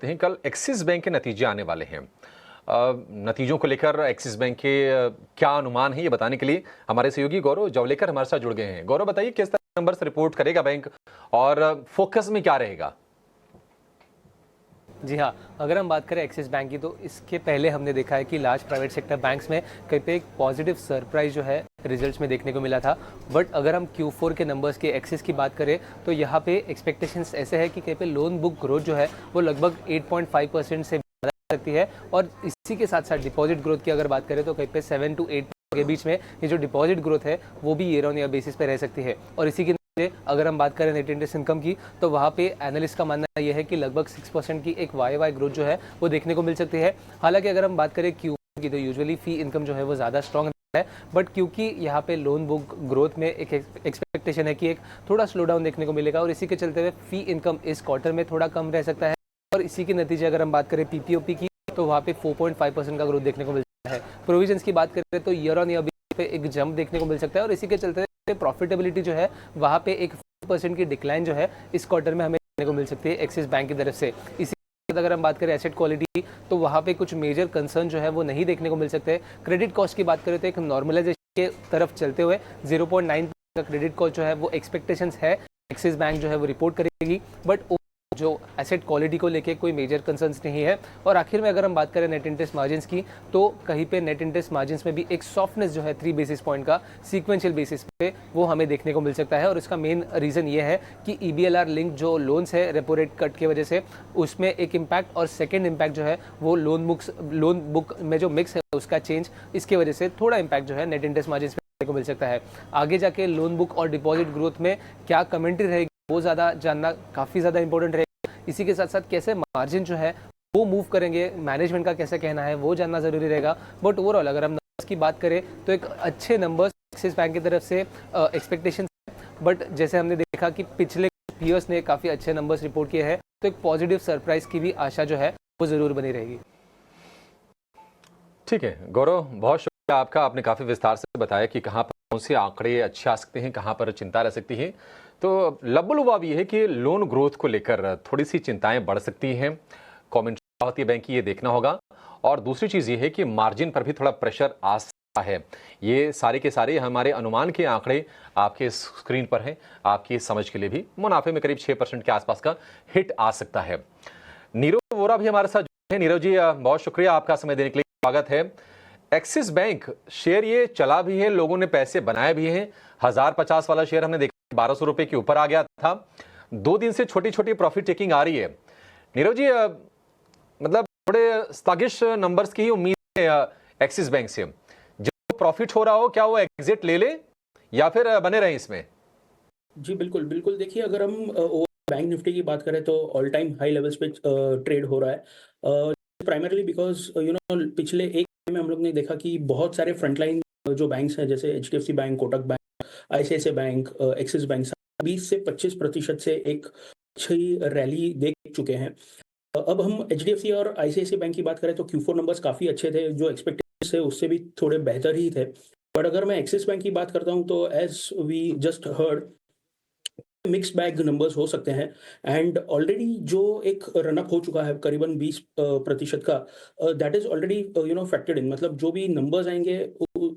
जानते हैं, कल एक्सिस बैंक के नतीजे आने वाले हैं। नतीजों को लेकर एक्सिस बैंक के क्या अनुमान है, ये बताने के लिए हमारे सहयोगी गौरव जावलेकर हमारे साथ जुड़ गए हैं। गौरव, बताइए किस तरह नंबर से रिपोर्ट करेगा बैंक और फोकस में क्या रहेगा? जी हाँ, अगर हम बात करें एक्सिस बैंक की, तो इसके पहले हमने देखा है कि लार्ज प्राइवेट सेक्टर बैंक्स में कहीं पे एक पॉजिटिव सरप्राइज जो है रिजल्ट्स में देखने को मिला था। बट अगर हम Q4 के नंबर्स के एक्सिस की बात करें तो यहाँ पे एक्सपेक्टेशंस ऐसे है कि कहीं पे लोन बुक ग्रोथ जो है वो लगभग 8.5% से ज़्यादा सकती है, और इसी के साथ साथ डिपॉजिट ग्रोथ की अगर बात करें तो कहीं पे 7 to 8 के बीच में ये जो डिपॉजिट ग्रोथ है वो भी ईयर ऑन ईयर बेसिस पे रह सकती है। और इसी की अगर हम बात करें नेट इंटरेस्ट इनकम की, तो वहाँ पे एनालिस्ट का मानना यह है कि लगभग 6% की एक वाई ग्रोथ जो है वो देखने को मिल सकती है। हालांकि अगर हम बात करें Q की, तो यूजुअली फी इनकम जो है वो ज़्यादा स्ट्रॉन्ग है, बट क्योंकि यहाँ पे लोन बुक ग्रोथ में एक एक्सपेक्टेशन है कि एक थोड़ा स्लो डाउन देखने को मिलेगा, और इसी के चलते हुए फी इनकम इस क्वार्टर में थोड़ा कम रह सकता है। और इसी के नतीजे अगर हम बात करें PPOP की, तो वहाँ पे 4.5% का ग्रोथ देखने को मिल सकता है। प्रोविजंस की बात करें तो ईयर ऑन ईयर पे एक जंप देखने को मिल सकता है, और इसी के चलते प्रॉफिटेबिलिटी जो है वहाँ पे एक 4% की डिक्लाइन जो है इस क्वार्टर में हमें देखने को मिल सकती है एक्सिस बैंक की तरफ से। इसी अगर हम बात करें एसेट क्वालिटी, तो वहाँ पे कुछ मेजर कंसर्न जो है वो नहीं देखने को मिल सकते हैं। क्रेडिट कॉस्ट की बात करें तो एक नॉर्मलाइजेशन के तरफ चलते हुए 0.9 का क्रेडिट कॉस्ट जो है वो एक्सपेक्टेशंस है एक्सिस बैंक जो है वो रिपोर्ट करेगी, बट जो एसेट क्वालिटी को लेके कोई मेजर कंसर्न्स नहीं है। और आखिर में अगर हम बात करें नेट इंटरेस्ट मार्जिन्स की, तो कहीं पे नेट इंटरेस्ट मार्जिन्स में भी एक सॉफ्टनेस जो है 3 बेसिस पॉइंट का सीक्वेंशियल बेसिस पे वो हमें देखने को मिल सकता है। और इसका मेन रीज़न ये है कि EBLR लिंक जो लोन्स है रेपो रेट कट की वजह से, उसमें एक इम्पैक्ट, और सेकेंड इम्पैक्ट जो है वो लोन बुक में जो मिक्स है उसका चेंज, इसके वजह से थोड़ा इम्पैक्ट जो है नेट इंटरेस्ट मार्जिन्स पे को मिल सकता है। आगे जाके लोन बुक और डिपॉजिट ग्रोथ में क्या कमेंट्री रहेगी वो ज़्यादा जानना काफ़ी ज़्यादा इंपॉर्टेंट रहेगा। इसी के साथ साथ कैसे मार्जिन जो है वो मूव करेंगे, मैनेजमेंट का कैसे कहना है वो जानना ज़रूरी रहेगा। बट ओवरऑल अगर हम नंबर्स की बात करें तो एक अच्छे नंबर्स एक्सिस बैंक की तरफ से एक्सपेक्टेशन है। बट जैसे हमने देखा कि पिछले ईयर्स ने काफ़ी अच्छे नंबर्स रिपोर्ट किए हैं, तो एक पॉजिटिव सरप्राइज की भी आशा जो है वो ज़रूर बनी रहेगी। ठीक है गौरव, बहुत शुक्रिया आपका। आपने काफ़ी विस्तार से बताया कि कहाँ पर कौन से आंकड़े अच्छे आ सकते हैं, कहाँ पर चिंता रह सकती है। तो लबुलुआब ये है कि लोन ग्रोथ को लेकर थोड़ी सी चिंताएं बढ़ सकती हैं। कमेंट होती है बैंक की, ये देखना होगा। और दूसरी चीज़ ये है कि मार्जिन पर भी थोड़ा प्रेशर आ सकता है। ये सारे के सारे हमारे अनुमान के आंकड़े आपके स्क्रीन पर हैं। आपकी समझ के लिए भी मुनाफे में करीब 6% के आसपास का हिट आ सकता है। नीरज वोरा भी हमारे साथ जुड़े हैं। नीरज जी, बहुत शुक्रिया आपका समय देने के लिए, स्वागत है। एक्सिस बैंक शेयर ये चला भी है, लोगों ने पैसे बनाए भी हैं। 1050 वाला शेयर हमने देखा 1200 रुपए के ऊपर आ गया था। 2 दिन से छोटी छोटी प्रॉफिट टेकिंग आ रही है। नीरज जी, मतलब थोड़े स्लगिश नंबर्स की ही उम्मीद है एक्सिस बैंक से। जो प्रॉफिट हो रहा हो, क्या वो एग्जिट ले ले या फिर बने रहे इसमें? जी, बिल्कुल, बिल्कुल। देखिए, अगर हम बैंक निफ्टी की बात करें तो ऑल टाइम हाई लेवल्स पे ट्रेड हो रहा है। प्राइमरीली बिकॉज़ पिछले 1 महीने में हम लोग ने देखा कि बहुत सारे फ्रंटलाइन जो बैंक्स हैं, जैसे HDFC bank, Kotak bank, ICICI bank, axis bank, 20 से 25% से एक अच्छी रैली देख चुके हैं। अब हम एचडीएफसी और आईसीआईसीआई बैंक की बात करें तो Q4 नंबर्स काफ़ी अच्छे थे, जो एक्सपेक्टेड थे उससे भी थोड़े बेहतर ही थे। बट अगर मैं एक्सिस बैंक की बात करता हूँ तो as we just heard, mixed bag numbers हो सकते हैं। एंड ऑलरेडी जो एक रन अप हो चुका है करीबन 20% का, दैट इज ऑलरेडी फैक्टर्ड इन, मतलब जो भी नंबर्स आएंगे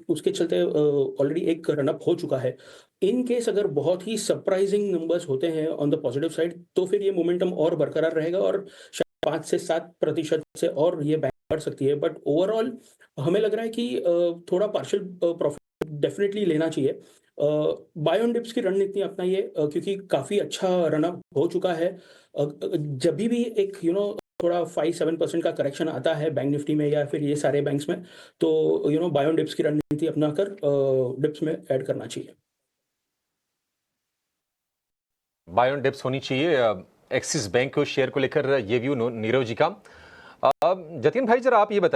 उसके चलते ऑलरेडी एक रन अप हो चुका है। इन केस अगर बहुत ही सरप्राइजिंग नंबर्स होते हैं ऑन द पॉजिटिव साइड, तो फिर ये मोमेंटम और बरकरार रहेगा और शायद 5 से 7% से और ये बैंक बढ़ सकती है। बट ओवरऑल हमें लग रहा है कि थोड़ा पार्शियल प्रॉफिट डेफिनेटली लेना चाहिए। बाय ऑन डिप्स की रणनीति अपनाइए, क्योंकि काफ़ी अच्छा रनअप हो चुका है। जब भी एक थोड़ा 5-7% का करेक्शन आता है बैंक निफ्टी में या फिर ये सारे बैंक्स में, तो बाय ऑन डिप्स की रणनीति अपनाकर डिप्स में ऐड करना चाहिए। बाय ऑन डिप्स होनी चाहिए एक्सिस बैंक को शेयर को लेकर, ये व्यू नीरज जी का। जतिन भाई, जरा आप ये बताइए